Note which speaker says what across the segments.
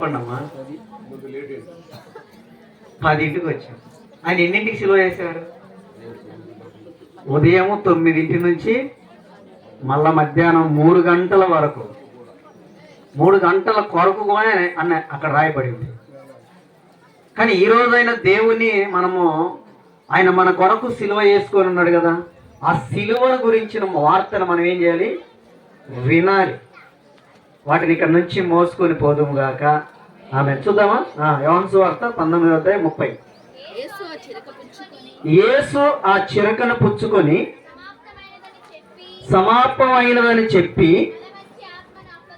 Speaker 1: చెప్పండమ్మా. 10ంటికి వచ్చాం. ఆయన ఎన్నింటికి సిలువ వేశారు? ఉదయం 9 నుంచి మళ్ళా మధ్యాహ్నం 3 గంటల వరకు, 3 గంటల కొరకు కూడా అన్న అక్కడ రాయబడింది. కానీ ఈ రోజైన దేవుని ఆయన మన కొరకు సిలువ వేసుకొని ఉన్నాడు కదా, ఆ సిలువను గురించిన వార్తను మనం ఏం చేయాలి? వినాలి. వాటిని ఇక్కడ నుంచి మోసుకొని పోదుము గాక. ఆమె చూద్దామా? యోహాను సువార్త 19:30. యేసు ఆ చిరకను పుచ్చుకొని సమాప్తమైనదని చెప్పి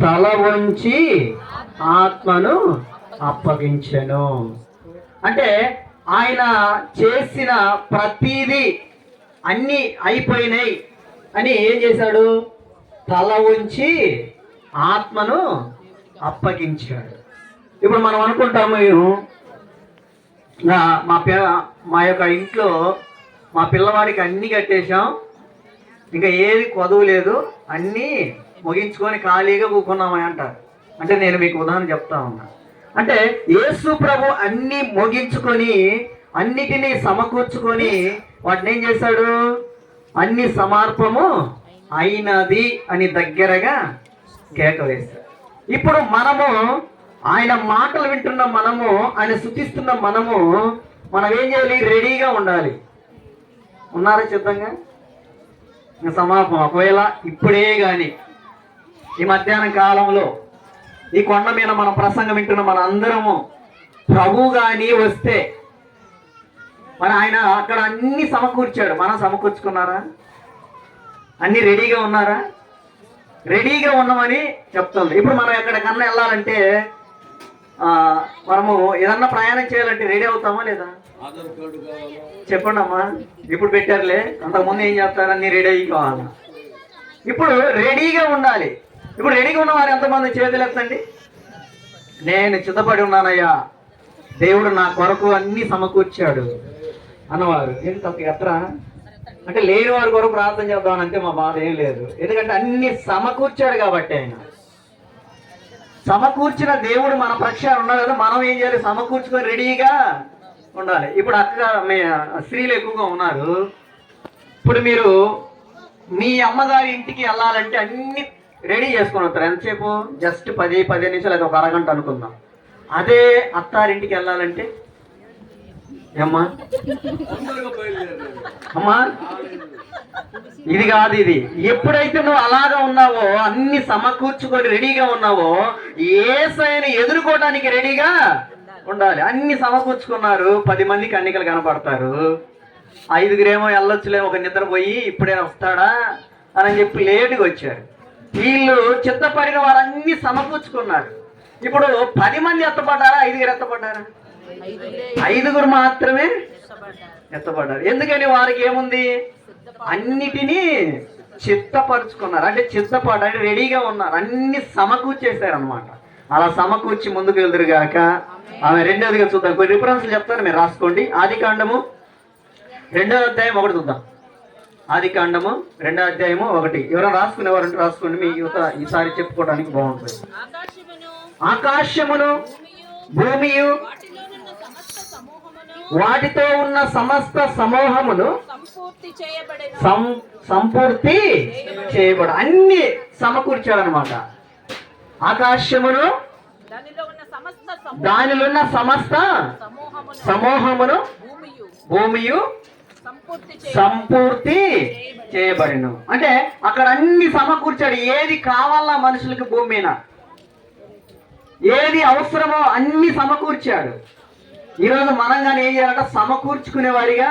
Speaker 1: తల వంచి ఆత్మను అప్పగించెను. అంటే ఆయన చేసిన ప్రతిదీ అన్నీ అయిపోయినాయి అని ఏం చేశాడు? తల వంచి ఆత్మను అప్పగించాడు. ఇప్పుడు మనం అనుకుంటాము, మా యొక్క ఇంట్లో మా పిల్లవాడికి అన్నీ కట్టేశాం, ఇంకా ఏది కొదువు లేదు, అన్నీ ముగించుకొని ఖాళీగా కూకున్నామని అంటారు. అంటే నేను మీకు ఉదాహరణ చెప్తా ఉన్నా. అంటే యేసు ప్రభు అన్నీ ముగించుకొని అన్నిటినీ సమకూర్చుకొని వాటిని ఏం చేశాడు? అన్ని సమర్పము అయినది అని దగ్గరగా కేక వేశాడు. ఇప్పుడు ఆయన మాటలు వింటున్న ఆయన స్తుతిస్తున్న మనం ఏం చేయాలి? రెడీగా ఉండాలి. ఉన్నారా సిద్ధంగా? సమాపం. ఒకవేళ ఇప్పుడే కానీ ఈ మధ్యాహ్నం కాలంలో ఈ కొండ మీద మనం ప్రసంగం వింటున్న మన అందరము ప్రభు కానీ వస్తే ఆయన అక్కడ అన్ని సమకూర్చాడు. మనం సమకూర్చుకున్నారా? అన్ని రెడీగా ఉన్నారా? రెడీగా ఉన్నామని చెప్తుంది. ఇప్పుడు మనం ఎక్కడికన్నా వెళ్ళాలంటే, మనము ఏదన్నా ప్రయాణం చేయాలంటే రెడీ అవుతామా లేదా? చెప్పండి అమ్మా. ఇప్పుడు పెట్టారులే, అంతకుముందు ఏం చేస్తారు? అన్ని రెడీ కావాలి. ఇప్పుడు రెడీగా ఉండాలి. ఇప్పుడు రెడీగా ఉన్న వారు ఎంతమంది చేతులు ఎత్తండి. నేను చిత్తపడి ఉన్నానయ్యా, దేవుడు నా కొరకు అన్ని సమకూర్చాడు అన్నవారు ఏంటి తప్ప ఎత్రా? అంటే లేని వారి కొరకు ప్రార్థన చేద్దామని అంటే మా బాధ ఏం లేదు. ఎందుకంటే అన్ని సమకూర్చాడు కాబట్టి. ఆయన సమకూర్చిన దేవుడు మన పక్షాన ఉన్నాడు కదా, మనం ఏం చేయాలి? సమకూర్చుకొని రెడీగా ఉండాలి. ఇప్పుడు స్త్రీలు ఎక్కువగా ఉన్నారు. ఇప్పుడు మీరు మీ అమ్మగారి ఇంటికి వెళ్ళాలంటే అన్ని రెడీ చేసుకొని వస్తారు. ఎంతసేపు? జస్ట్ 10-15 నిమిషాలు, అది ఒక అరగంట అనుకుందాం. అదే అత్తారింటికి వెళ్ళాలంటే అమ్మా ఇది కాదు. ఇది ఎప్పుడైతే నువ్వు అలాగా ఉన్నావో, అన్ని సమకూర్చుకొని రెడీగా ఉన్నావో, యేసయ్యను ఎదుర్కోవడానికి రెడీగా ఉండాలి. అన్ని సమకూర్చుకున్నారు. 10 మందికి కన్నికలు కనపడతారు. 5గురేమో వెళ్ళొచ్చులే, ఒక నిద్రపోయి ఇప్పుడే వస్తాడా అని చెప్పి లేటుగా వచ్చారు. వీళ్ళు చిత్తపడిన వారు అన్ని సమకూర్చుకున్నారు. ఇప్పుడు 10 మంది ఎత్తపడ్డారా? 5గురు ఎత్తపడ్డారా? 5గురు మాత్రమే ఎత్తపడ్డారు. ఎందుకని? వారికి ఏముంది? అన్నిటినీ చిత్తపరుచుకున్నారు. అంటే చిత్తపడ్డారు, రెడీగా ఉన్నారు, అన్ని సమకూర్చేశారు అనమాట. అలా సమకూర్చి ముందుకు వెళ్తురుగాక. ఆమె రెండోదిగా చూద్దాం. కొన్ని రిఫరెన్స్లు చెప్తాను, మీరు రాసుకోండి. ఆదికాండము 2వ అధ్యాయం 1 చూద్దాం. ఆదికాండము 2వ అధ్యాయము 1. ఎవరైనా రాసుకునేవారంటే రాసుకోండి, మీ ఈసారి చెప్పుకోవడానికి బాగుంటుంది. ఆకాశమును భూమియు వాటితో ఉన్న సమస్త సమూహమును సంపూర్తి చేయబడు. అన్ని సమకూర్చాడనమాట. ఆకాశమును దానిలో ఉన్న సమస్త సమూహమును భూమియు సంపూర్తి చేయబడిను. అంటే అక్కడ అన్ని సమకూర్చాడు. ఏది కావాలా మనుషులకు భూమి మీద, ఏది అవసరమో అన్ని సమకూర్చాడు. ఈరోజు మనం కానీ ఏం చేయాలంటే సమకూర్చుకునే వారిగా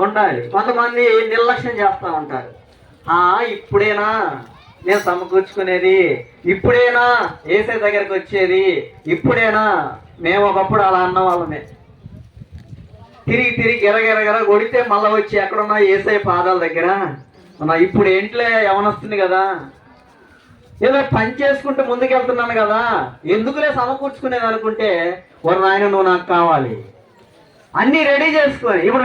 Speaker 1: ఉండాలి. కొంతమంది నిర్లక్ష్యం చేస్తూ ఉంటారు. ఇప్పుడేనా నేను సమకూర్చుకునేది? ఇప్పుడేనా యేసయ్య దగ్గరికి వచ్చేది? ఇప్పుడేనా? మేము ఒకప్పుడు అలా అన్న వాళ్ళమే. తిరిగి గిరగిరగిర కొడితే మళ్ళీ వచ్చి ఎక్కడున్నా యేసయ్య పాదాల దగ్గర ఇప్పుడు ఏంట్లే యవనొస్తుంది కదా, ఏదో పని చేసుకుంటూ ముందుకెళ్తున్నాను కదా, ఎందుకులే సమకూర్చుకునేది అనుకుంటే, నాయన నువ్వు నాకు కావాలి అన్ని రెడీ చేసుకొని ఇప్పుడు